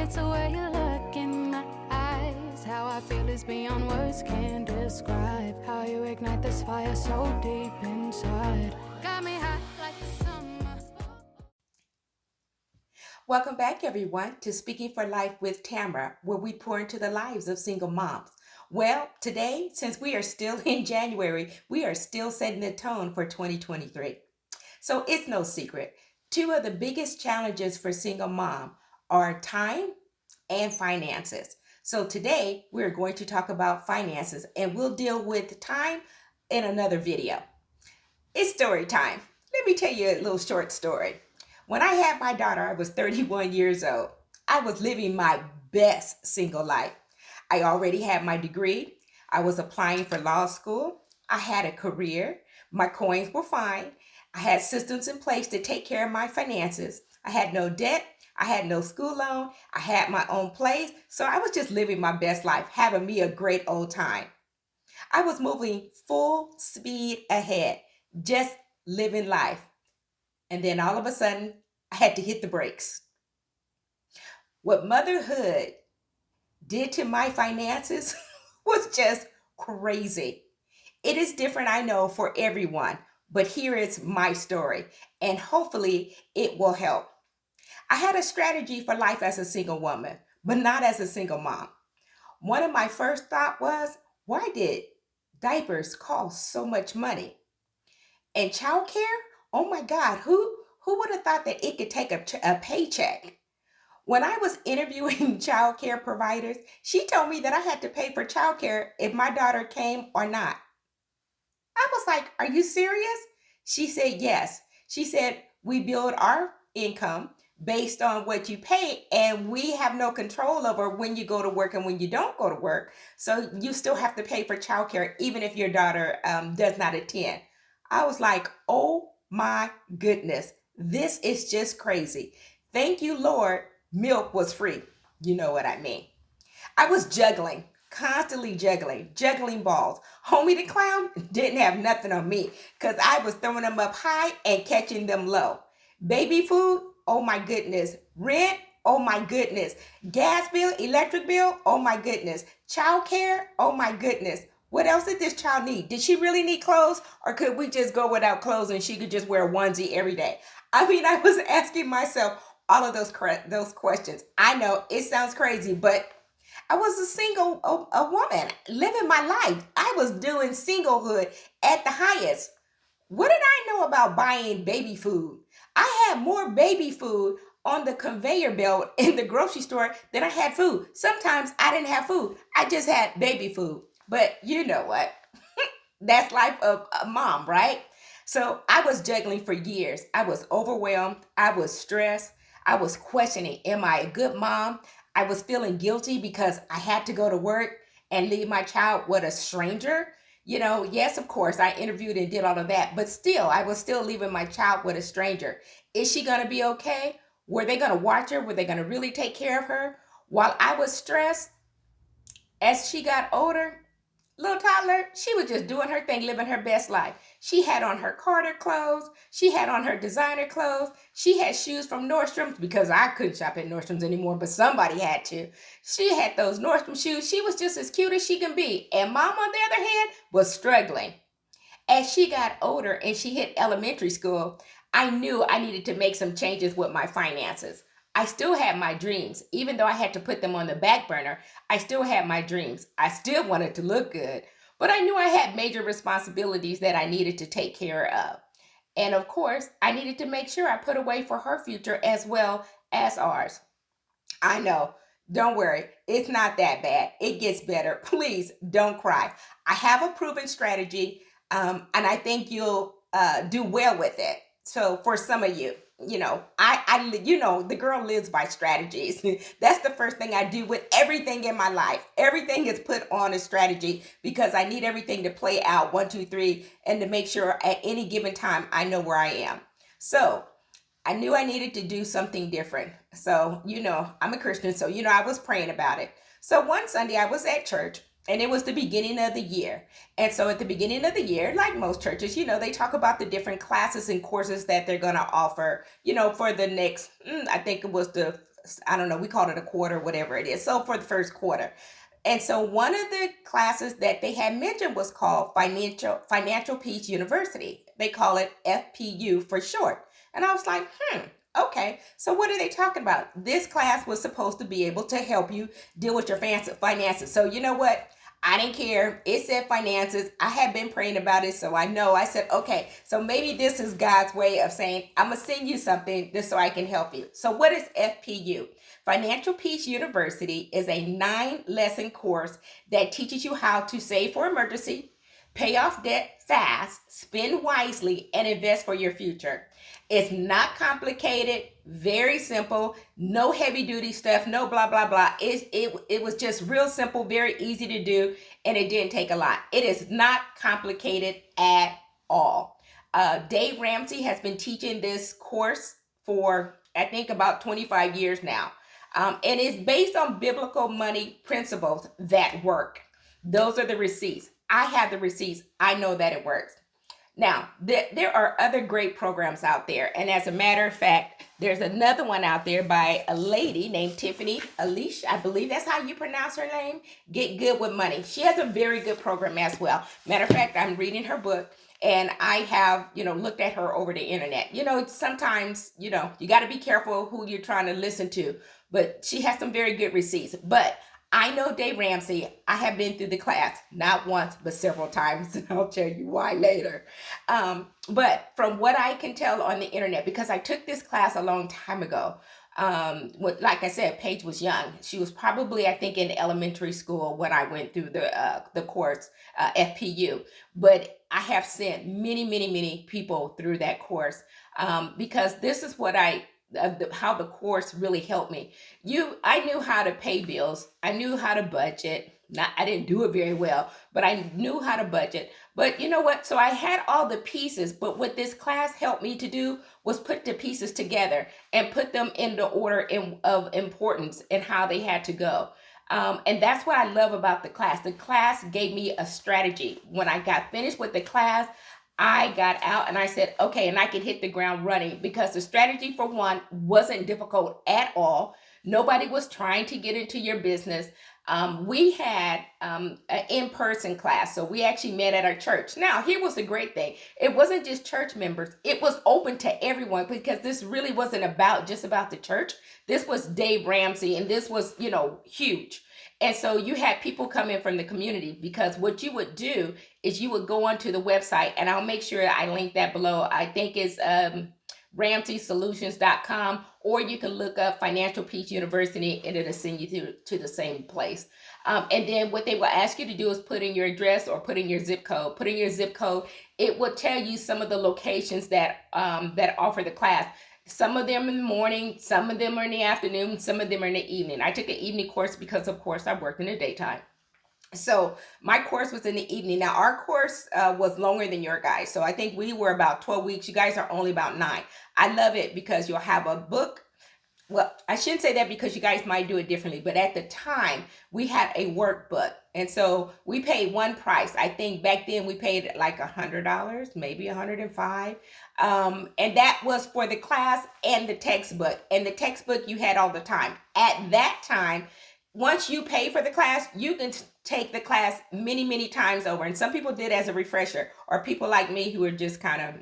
it's the way you look in my eyes. How I feel is beyond words can describe. How you ignite this fire so deep inside. Got me hot like the summer. Welcome back, everyone, to Speaking for Life with Tamara, where we pour into the lives of single moms. Well, today, since we are still in January, we are still setting the tone for 2023. So it's no secret. Two of the biggest challenges for single mom are time and finances. So today, we're going to talk about finances, and we'll deal with time in another video. It's story time. Let me tell you a little short story. When I had my daughter, I was 31 years old. I was living my best single life. I already had my degree. I was applying for law school. I had a career. My coins were fine. I had systems in place to take care of my finances. I had no debt. I had no school loan. I had my own place. So I was just living my best life, having me a great old time. I was moving full speed ahead, just living life. And then all of a sudden, I had to hit the brakes. What motherhood did to my finances was just crazy. It is different, I know, for everyone, but here is my story, and hopefully it will help. I had a strategy for life as a single woman, but not as a single mom. One of my first thoughts was, why did diapers cost so much money? And childcare? Oh my God, who would have thought that it could take a paycheck? When I was interviewing childcare providers, she told me that I had to pay for childcare if my daughter came or not. I was like, are you serious? She said, yes. She said, we build our income based on what you pay, and we have no control over when you go to work and when you don't go to work. So you still have to pay for childcare even if your daughter does not attend. I was like, oh my goodness, this is just crazy. Thank you, Lord, milk was free. You know what I mean. I was juggling, constantly juggling balls. Homie the clown didn't have nothing on me because I was throwing them up high and catching them low. Baby food, oh my goodness. Rent, oh my goodness. Gas bill, electric bill, oh my goodness. Child care, oh my goodness. What else did this child need? Did she really need clothes, or could we just go without clothes and she could just wear a onesie every day? I mean, I was asking myself all of those questions. I know it sounds crazy, but I was a woman living my life. I was doing singlehood at the highest. What did I know about buying baby food? I had more baby food on the conveyor belt in the grocery store than I had food. Sometimes I didn't have food. I just had baby food. But you know what? That's life of a mom, right? So I was juggling for years. I was overwhelmed. I was stressed. I was questioning, am I a good mom? I was feeling guilty because I had to go to work and leave my child with a stranger. You know, yes, of course, I interviewed and did all of that, but still, I was still leaving my child with a stranger. Is she going to be okay? Were they going to watch her? Were they going to really take care of her? While I was stressed, as she got older, little toddler, she was just doing her thing, living her best life. She had on her Carter clothes. She had on her designer clothes. She had shoes from Nordstrom's because I couldn't shop at Nordstrom's anymore, but somebody had to. She had those Nordstrom shoes. She was just as cute as she can be. And mom, on the other hand, was struggling. As she got older and she hit elementary school, I knew I needed to make some changes with my finances. I still had my dreams. Even though I had to put them on the back burner, I still had my dreams. I still wanted to look good, but I knew I had major responsibilities that I needed to take care of. And of course, I needed to make sure I put away for her future as well as ours. I know. Don't worry. It's not that bad. It gets better. Please don't cry. I have a proven strategy, and I think you'll do well with it. So for some of you, the girl lives by strategies. That's the first thing I do with everything in my life. Everything is put on a strategy because I need everything to play out 1, 2, 3, and to make sure at any given time I know where I am. So I knew I needed to do something different. So, I'm a Christian, so, I was praying about it. So one Sunday I was at church, and it was the beginning of the year. And so at the beginning of the year, like most churches, they talk about the different classes and courses that they're going to offer, for the next, I think it was the I don't know, we called it a quarter, whatever it is. So for the first quarter. And so one of the classes that they had mentioned was called Financial Peace University. They call it FPU for short. And I was like, okay. So what are they talking about? This class was supposed to be able to help you deal with your finances. So you know what? I didn't care. It said finances. I had been praying about it, so I know. I said, okay, so maybe this is God's way of saying, I'm going to send you something just so I can help you. So what is FPU? Financial Peace University is a 9-lesson course that teaches you how to save for emergency, pay off debt fast, spend wisely, and invest for your future. It's not complicated, very simple, no heavy duty stuff, no blah, blah, blah. It was just real simple, very easy to do, and it didn't take a lot. It is not complicated at all. Dave Ramsey has been teaching this course for, I think, about 25 years now. And it's based on biblical money principles that work. Those are the receipts. I have the receipts. I know that it works. Now, there are other great programs out there. And as a matter of fact, there's another one out there by a lady named Tiffany, Aliche, I believe that's how you pronounce her name, Get Good with Money. She has a very good program as well. Matter of fact, I'm reading her book. And I have, looked at her over the internet. Sometimes, you got to be careful who you're trying to listen to. But she has some very good receipts. But I know Dave Ramsey. I have been through the class, not once, but several times. And I'll tell you why later. But from what I can tell on the internet, because I took this class a long time ago, like I said, Paige was young. She was probably, I think, in elementary school when I went through the course, FPU. But I have sent many, many, many people through that course because this is what how the course really helped me. I knew how to pay bills. I knew how to budget. I didn't do it very well, but I knew how to budget. But you know what? So I had all the pieces, but what this class helped me to do was put the pieces together and put them in the order of importance and how they had to go. And that's what I love about the class. The class gave me a strategy. When I got finished with the class, I got out and I said, okay, and I could hit the ground running because the strategy, for one, wasn't difficult at all. Nobody was trying to get into your business. We had an in-person class, so we actually met at our church. Now, here was the great thing. It wasn't just church members. It was open to everyone because this really wasn't just about the church. This was Dave Ramsey, and this was, huge. And so you had people come in from the community because what you would do is you would go onto the website, and I'll make sure I link that below. I think it's RamseySolutions.com, or you can look up Financial Peace University and it'll send you to the same place. And then what they will ask you to do is put in your address or put in your zip code. Put in your zip code. It will tell you some of the locations that offer the class. Some of them in the morning, some of them are in the afternoon, some of them are in the evening. I took an evening course because, of course, I work in the daytime. So my course was in the evening. Now, our course was longer than your guys. So I think we were about 12 weeks. You guys are only about 9. I love it because you'll have a book. Well, I shouldn't say that because you guys might do it differently, but at the time we had a workbook. And so we paid one price. I think back then we paid like $100, maybe $105. And that was for the class and the textbook. And the textbook you had all the time. At that time, once you pay for the class, you can take the class many, many times over. And some people did as a refresher, or people like me who are just kind of,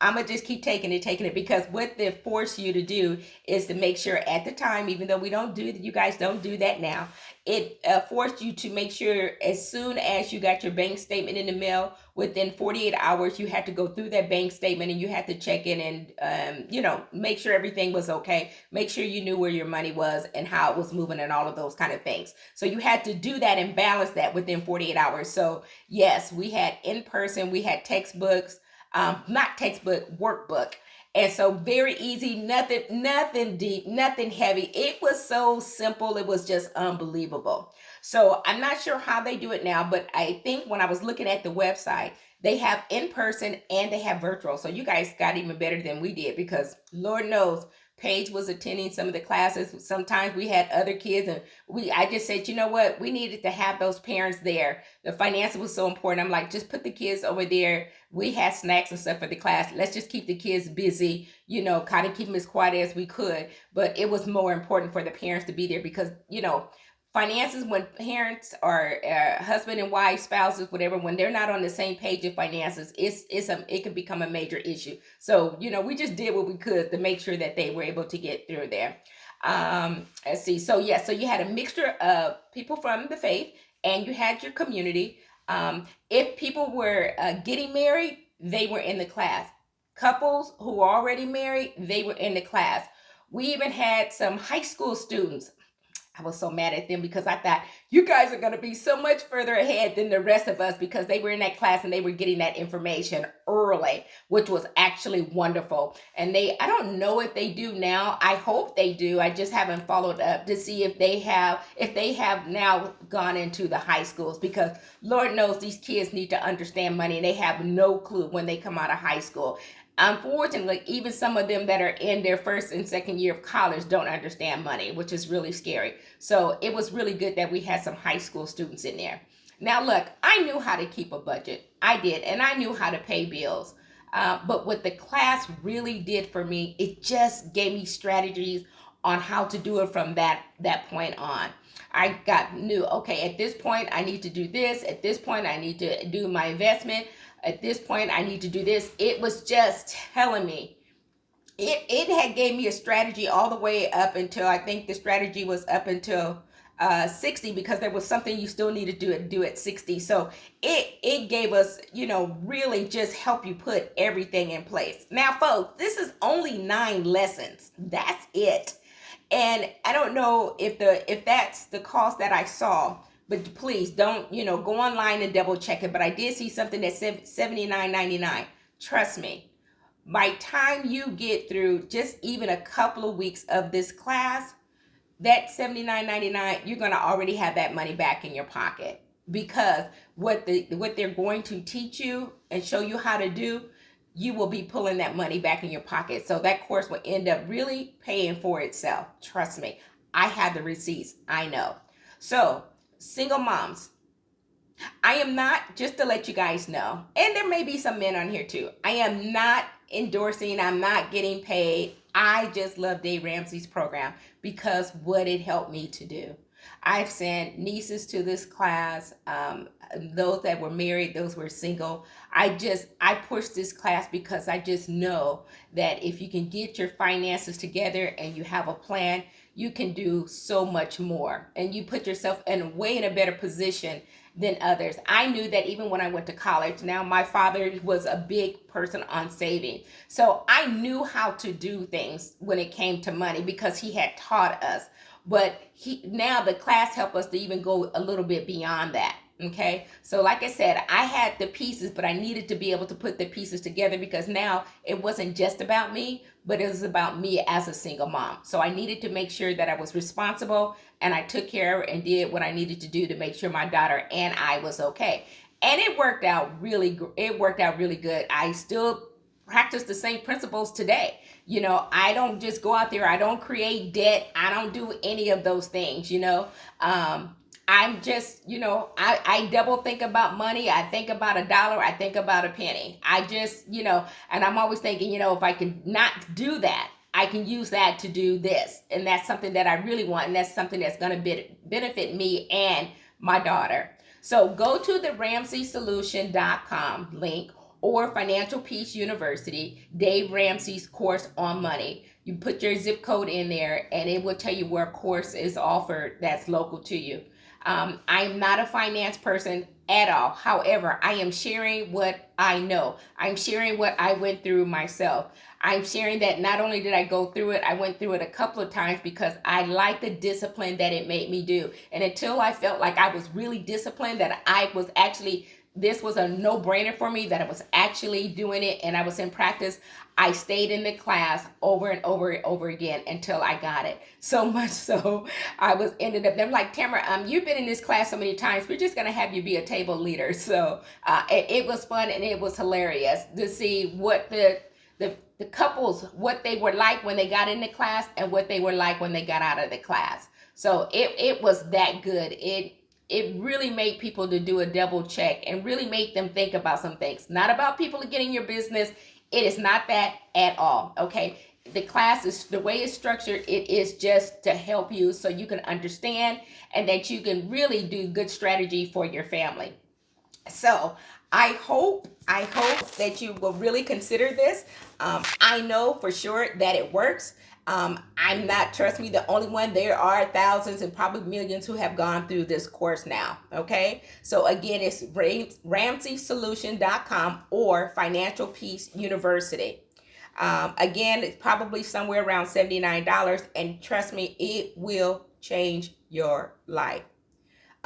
I'm going to just keep taking it because what they force you to do is to make sure at the time, even though you guys don't do that now, it forced you to make sure as soon as you got your bank statement in the mail, within 48 hours, you had to go through that bank statement and you had to check in and, make sure everything was okay. Make sure you knew where your money was and how it was moving and all of those kind of things. So you had to do that and balance that within 48 hours. So yes, we had in person, we had textbooks, not textbook, workbook. And so very easy, nothing deep, nothing heavy. It was so simple. It was just unbelievable. So I'm not sure how they do it now, but I think when I was looking at the website, they have in person and they have virtual. So you guys got even better than we did because Lord knows Paige was attending some of the classes. Sometimes we had other kids, and I just said, you know what, we needed to have those parents there. The finances was so important. I'm like, just put the kids over there. We had snacks and stuff for the class. Let's just keep the kids busy, kind of keep them as quiet as we could. But it was more important for the parents to be there because, finances, when parents or husband and wife, spouses, whatever, when they're not on the same page of finances, it can become a major issue. So we just did what we could to make sure that they were able to get through there. Let's see. So you had a mixture of people from the faith, and you had your community. If people were getting married, they were in the class. Couples who were already married, they were in the class. We even had some high school students. I was so mad at them because I thought, you guys are going to be so much further ahead than the rest of us, because they were in that class and they were getting that information early, which was actually wonderful. And I don't know if they do now. I hope they do. I just haven't followed up to see if they have now gone into the high schools, because Lord knows these kids need to understand money, and they have no clue when they come out of high school. Unfortunately, even some of them that are in their first and second year of college don't understand money, which is really scary. So it was really good that we had some high school students in there. Now, look, I knew how to keep a budget. I did, and I knew how to pay bills. But what the class really did for me, it just gave me strategies on how to do it from that point on. I knew, okay, at this point, I need to do this. At this point, I need to do my investment. At this point, I need to do this. It was just telling me. It had gave me a strategy all the way up until, I think the strategy was up until 60, because there was something you still need to do at 60. So it gave us, really just help you put everything in place. Now, folks, this is only 9 lessons. That's it. And I don't know if that's the cost that I saw, but please don't, go online and double check it. But I did see something that said $79.99. Trust me, by time you get through just even a couple of weeks of this class, that $79.99, you're going to already have that money back in your pocket, because what they're going to teach you and show you how to do, you will be pulling that money back in your pocket. So that course will end up really paying for itself. Trust me, I have the receipts. I know. So single moms, I am not, just to let you guys know, and there may be some men on here too, I am not endorsing, I'm not getting paid. I just love Dave Ramsey's program because what it helped me to do. I've sent nieces to this class, those that were married, those were single. I pushed this class because I just know that if you can get your finances together and you have a plan, you can do so much more, and you put yourself in a better position than others. I knew that even when I went to college. Now, my father was a big person on saving, so I knew how to do things when it came to money because he had taught us. But now the class helped us to even go a little bit beyond that. Okay, so like I said, I had the pieces, but I needed to be able to put the pieces together, because now it wasn't just about me, but it was about me as a single mom. So I needed to make sure that I was responsible, and I took care of and did what I needed to do to make sure my daughter and I was okay. And it worked out really good. I still practice the same principles today. I don't just go out there, I don't create debt, I don't do any of those things. I'm just, I double think about money. I think about $1, I think about a penny. I just, and I'm always thinking, if I can not do that, I can use that to do this. And that's something that I really want. And that's something that's going to benefit me and my daughter. So go to the RamseySolution.com link, or Financial Peace University, Dave Ramsey's course on money. You put your zip code in there and it will tell you where a course is offered that's local to you. I'm not a finance person at all. However, I am sharing what I know. I'm sharing what I went through myself. I'm sharing that not only did I go through it, I went through it a couple of times because I like the discipline that it made me do. And until I felt like I was really disciplined, that I was actually, this was a no-brainer for me, that I was actually doing it and I was in practice, I stayed in the class over and over and over again until I got it. So much so, they're like, Tamara, you've been in this class so many times, we're just gonna have you be a table leader. So it was fun and it was hilarious to see what the couples, what they were like when they got into class and what they were like when they got out of the class. So it was that good. It really made people to do a double check and really make them think about some things. Not about people getting your business. It is not that at all. Okay. The class is, the way it's structured, it is just to help you so you can understand and that you can really do good strategy for your family. So I hope that you will really consider this. I know for sure that it works. I'm not, trust me, the only one. There are thousands and probably millions who have gone through this course now. Okay. So again, it's RamseySolution.com or Financial Peace University. Again, it's probably somewhere around $79. And trust me, it will change your life.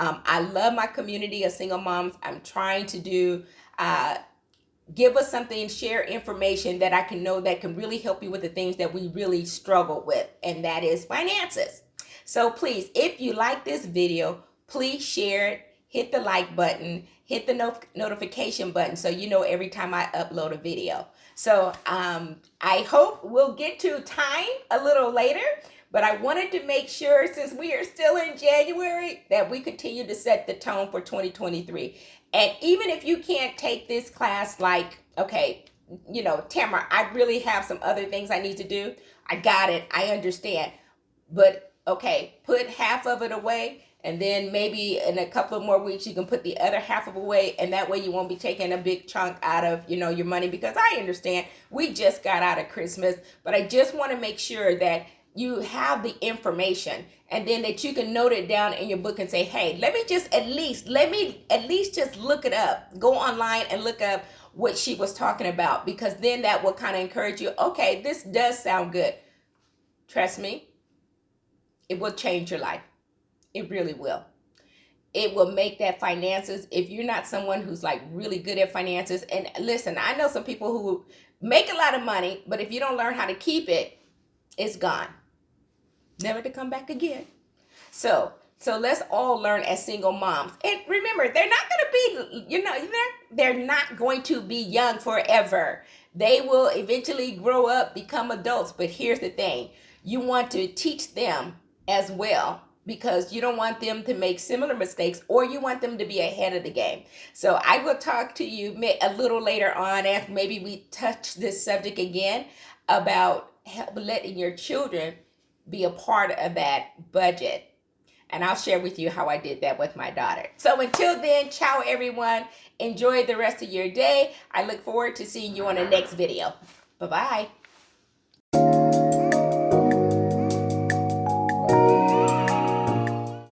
I love my community of single moms. I'm trying to do, give us something, share information that I can know that can really help you with the things that we really struggle with, and that is finances. So please, if you like this video, please share it, hit the like button, hit the notification button so you know every time I upload a video. So I hope we'll get to time a little later. But I wanted to make sure, since we are still in January, that we continue to set the tone for 2023. And even if you can't take this class, like, okay, you know, Tamara, I really have some other things I need to do. I got it. I understand. But, okay, put half of it away. And then maybe in a couple of more weeks, you can put the other half of it away. And that way you won't be taking a big chunk out of, you know, your money. Because I understand we just got out of Christmas. But I just want to make sure that you have the information, and then that you can note it down in your book and say, hey, let me at least just look it up. Go online and look up what she was talking about, because then that will kind of encourage you. Okay, this does sound good. Trust me, it will change your life. It really will. It will make that finances, if you're not someone who's like really good at finances, and listen, I know some people who make a lot of money, but if you don't learn how to keep it, it's gone. Never to come back again. So let's all learn as single moms. And remember, they're not going to be, you know, they're not going to be young forever. They will eventually grow up, become adults. But here's the thing. You want to teach them as well, because you don't want them to make similar mistakes, or you want them to be ahead of the game. So I will talk to you a little later on, after maybe we touch this subject again, about letting your children be a part of that budget. And I'll share with you how I did that with my daughter. So until then, ciao everyone. Enjoy the rest of your day. I look forward to seeing you on the next video. Bye-bye.